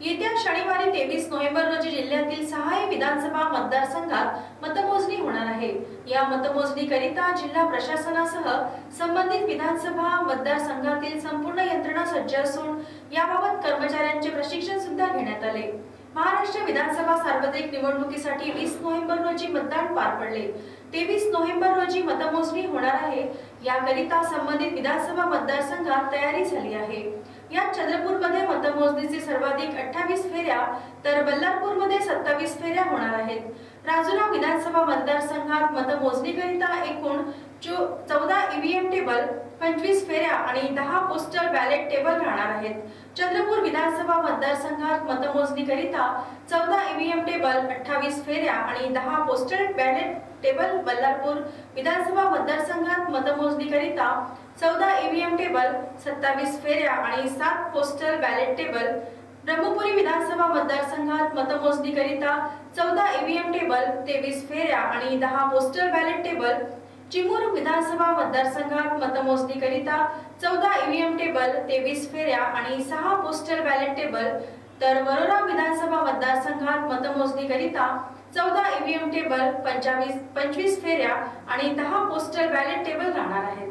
येत्या शनिवारी 23 नोव्हेंबर रोजी जिल्ह्यातील 6 विधानसभा मतदारसंघात मतमोजणी होणार आहे। या मतमोजणीकरिता जिल्हा प्रशासनासह संबंधित विधानसभा मतदारसंघातील संपूर्ण यंत्रणा सज्ज असून याबाबत कर्मचाऱ्यांचे प्रशिक्षण सुद्धा घेण्यात आले। महाराष्ट्र विधानसभा सार्वत्रिक निवडणुकीसाठी 20 नोव्हेंबर रोजी मतदान पार पडले। 23 नोव्हेंबर रोजी मतमोजणी होणार आहे। याकरिता संबंधित विधानसभा मतदारसंघात तयारी झाली आहे। यात चंद्रपूरमध्ये मतमोजणीचे सर्वाधिक 28 फेऱ्या तर बल्लारपूरमध्ये 27 फेऱ्या होणार आहेत। राजुरा विधानसभा मतदारसंघात मतमोजणीकरिता एकूण 14 ईव्हीएम टेबल, 25 फेऱ्या आणि 10 पोस्टल बॅलेट टेबल राहणार आहेत। चंद्रपूर विधानसभा मतदारसंघात मतमोजणीकरिता 14 ईव्हीएम टेबल, 28 फेऱ्या आणि 10 पोस्टल बॅलेट टेबल। बल्लारपूर विधानसभा मतदारसंघात मतमोजणीकरिता 14 ईव्हीएम टेबल, 27 फेऱ्या आणि 7 पोस्टल बॅलेट टेबल। ब्रह्मपुरी विधानसभा मतदारसंघात मतमोजणीकरिता 14 ईव्हीएम टेबल, 23 फेऱ्या आणि 10 पोस्टल बॅलेट टेबल। चिमूर विधानसभा मतदारसंघात मतमोजणीकरिता 14 ईव्हीएम टेबल, 23 फेऱ्या आणि 6 पोस्टल बॅलेट टेबल। तर वरोरा विधानसभा मतदारसंघात मतमोजणीकरिता 14 ईव्हीएम टेबल, 25 फेऱ्या आणि 10 पोस्टल बॅलेट टेबल राहणार आहेत।